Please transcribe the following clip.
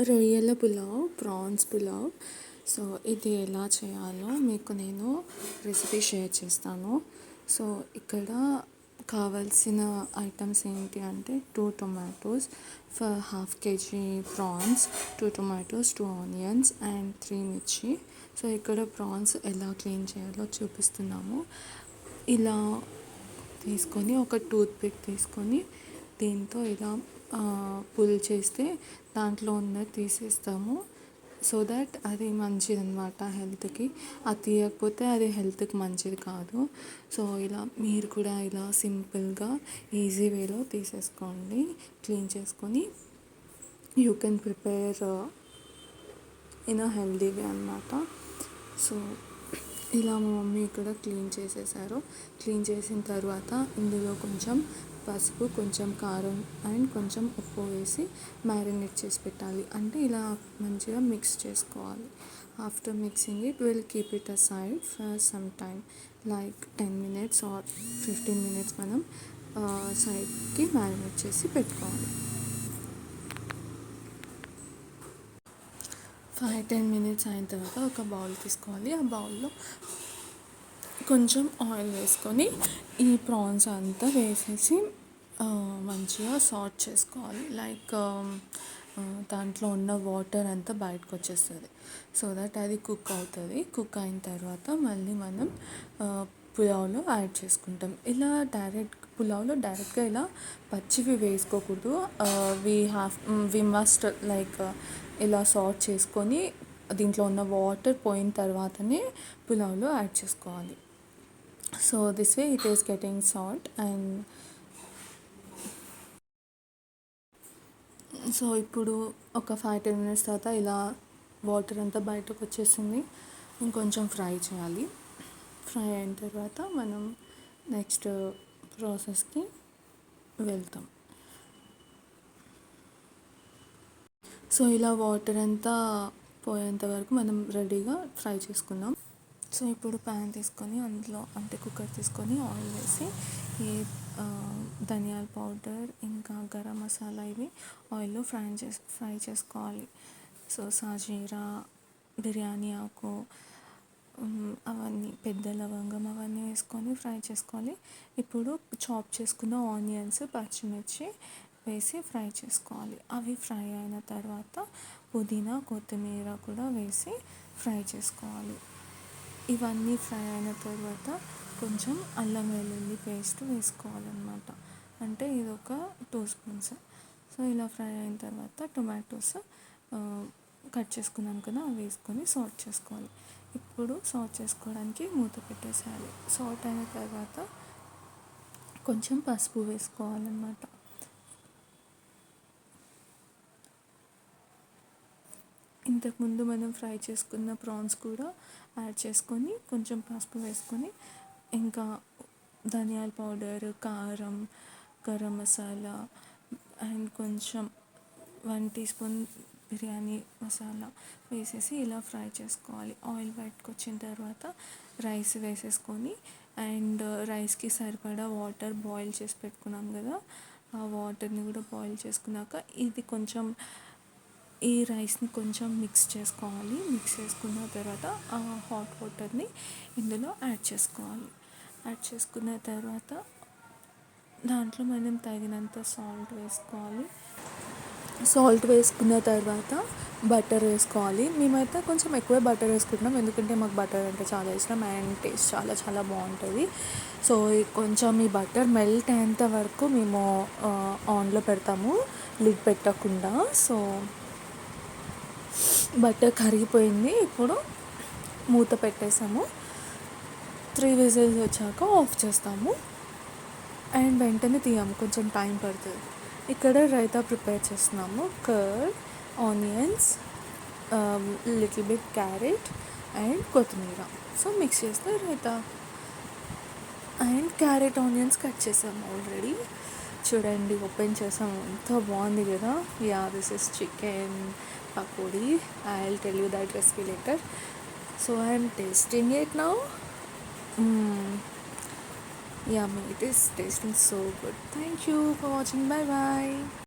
రొయ్యల pulao, prawns pulao. So ఇది ఎలా చేయాలో మీకు నేను రెసిపీ షేర్ చేస్తాను. సో ఇక్కడ కావాల్సిన ఐటమ్స్ ఏంటి అంటే 2 tomatoes for half KG prawns, 2 tomatoes, 2 onions and 3 మిర్చి. సో ఇక్కడ ప్రాన్స్ ఎలా క్లీన్ చేయాలో చూపిస్తున్నాము. ఇలా తీసుకొని ఒక టూత్ పిక్ తీసుకొని దీంతో ఇలా పుల్ చేస్తే దాంట్లో ఉన్నది తీసేస్తాము. సో దట్ అది మంచిది అనమాట హెల్త్కి. అది తీయకపోతే అది హెల్త్కి మంచిది కాదు. సో ఇలా మీరు కూడా ఇలా సింపుల్గా ఈజీ వేలో తీసేసుకోండి, క్లీన్ చేసుకొని you can prepare in a healthy way అనమాట. సో ఇలా మా మమ్మీ ఇక్కడ క్లీన్ చేసేసారు. క్లీన్ చేసిన తర్వాత ఇందులో కొంచెం పసుపు, కొంచెం కారం అండ్ కొంచెం ఉప్పు వేసి మ్యారినేట్ చేసి పెట్టాలి. అంటే ఇలా మంచిగా మిక్స్ చేసుకోవాలి. After mixing it will keep it aside for some time like 10 minutes or 15 minutes మనం సైడ్కి మ్యారినేట్ చేసి పెట్టుకోవాలి. 5-10 minutes అయిన తర్వాత ఒక బౌల్ తీసుకోవాలి. ఆ బౌల్లో కొంచెం ఆయిల్ వేసుకొని ఈ ప్రాన్స్ అంతా వేసేసి మంచిగా సాట్ చేసుకోవాలి. లైక్ దాంట్లో ఉన్న వాటర్ అంతా బయటకు వచ్చేస్తుంది. సో దట్ అది కుక్ అవుతుంది. కుక్ అయిన తర్వాత మళ్ళీ మనం పులావ్లో యాడ్ చేసుకుంటాం. ఇలా పులావ్లో డైరెక్ట్గా ఇలా పచ్చివి వేసుకోకూడదు. వి మస్ట్ లైక్ ఇలా సాట్ చేసుకొని దీంట్లో ఉన్న వాటర్ పోయిన తర్వాతనే పులావ్లో యాడ్ చేసుకోవాలి. So this way it is getting salt. And so ఇప్పుడు ఒక 5-10 minutes తర్వాత ఇలా వాటర్ అంతా బయటకు వచ్చేసింది. ఇంకొంచెం ఫ్రై చేయాలి. ఫ్రై అయిన తర్వాత మనం నెక్స్ట్ ప్రాసెస్కి వెళ్తాం. సో ఇలా వాటర్ అంతా పోయేంత వరకు మనం రెడీగా ఫ్రై చేసుకుందాం. సో ఇప్పుడు ప్యాన్ తీసుకొని అందులో అంటే కుక్కర్ తీసుకొని ఆయిల్ వేసి ఈ ధనియాల పౌడర్ ఇంకా గరం మసాలా ఇవి ఆయిల్లో ఫ్రై చేసుకోవాలి. సో సాజీరా, బిర్యానీ ఆకు అవన్నీ, పెద్ద లవంగం అవన్నీ వేసుకొని ఫ్రై చేసుకోవాలి. ఇప్పుడు చాప్ చేసుకున్న ఆనియన్స్, పచ్చిమిర్చి వేసి ఫ్రై చేసుకోవాలి. అవి ఫ్రై అయిన తర్వాత పుదీనా, కొత్తిమీర కూడా వేసి ఫ్రై చేసుకోవాలి. ఇవన్నీ ఫ్రై అయిన తర్వాత కొంచెం అల్లం వెల్లుల్లి పేస్ట్ వేసుకోవాలన్నమాట. అంటే ఇది ఒక 2 spoons. సో ఇలా ఫ్రై అయిన తర్వాత టొమాటోస్ కట్ చేసుకున్నాం కదా, అవి వేసుకొని సాట్ చేసుకోవాలి. ఇప్పుడు సాట్ చేసుకోవడానికి మూత పెట్టేసేయాలి. సాట్ అయిన తర్వాత కొంచెం పసుపు వేసుకోవాలన్నమాట. ఇంతకుముందు మనం ఫ్రై చేసుకున్న ప్రాన్స్ కూడా యాడ్ చేసుకొని కొంచెం పసుపు వేసుకొని ఇంకా ధనియాల పౌడర్, కారం, గరం మసాలా అండ్ కొంచెం 1 teaspoon బిర్యానీ మసాలా వేసేసి ఇలా ఫ్రై చేసుకోవాలి. ఆయిల్ బయటకు వచ్చిన తర్వాత రైస్ వేసేసుకొని అండ్ రైస్కి సరిపడా వాటర్ బాయిల్ చేసి పెట్టుకున్నాం కదా, ఆ వాటర్ని కూడా బాయిల్ చేసుకున్నాక ఈ రైస్ని కొంచెం మిక్స్ చేసుకోవాలి. మిక్స్ చేసుకున్న తర్వాత ఆ హాట్ వాటర్ని ఇందులో యాడ్ చేసుకోవాలి. యాడ్ చేసుకున్న తర్వాత దాంట్లో మనం తగినంత సాల్ట్ వేసుకోవాలి. సాల్ట్ వేసుకున్న తర్వాత బటర్ వేసుకోవాలి. మేమైతే కొంచెం ఎక్కువే బటర్ వేసుకుంటున్నాం, ఎందుకంటే మాకు బటర్ అంటే చాలా ఇష్టం అండ్ టేస్ట్ చాలా చాలా బాగుంటుంది. సో కొంచెం ఈ బటర్ మెల్ట్ అయ్యేంత వరకు మేము ఆన్లో పెడతాము, లిడ్ పెట్టకుండా. సో బటర్ కరిగిపోయింది. ఇప్పుడు మూత పెట్టేసాము. 3 whistles వచ్చాక ఆఫ్ చేస్తాము అండ్ వెంటనే తీయము, కొంచెం టైం పడుతుంది. ఇక్కడ రైతా ప్రిపేర్ చేస్తున్నాము. Curd, onions, little bit carrot and కొత్తిమీర. సో మిక్స్ చేస్తే raita. And carrot, onions cut చేసాము ఆల్రెడీ. చూడండి, ఓపెన్ చేసాము, ఎంత బాగుంది కదా. Yeah, this is chicken pakodi. I'll tell you that recipe later. So I'm tasting it now. Yummy, it is tasting so good. Thank you for watching. Bye bye.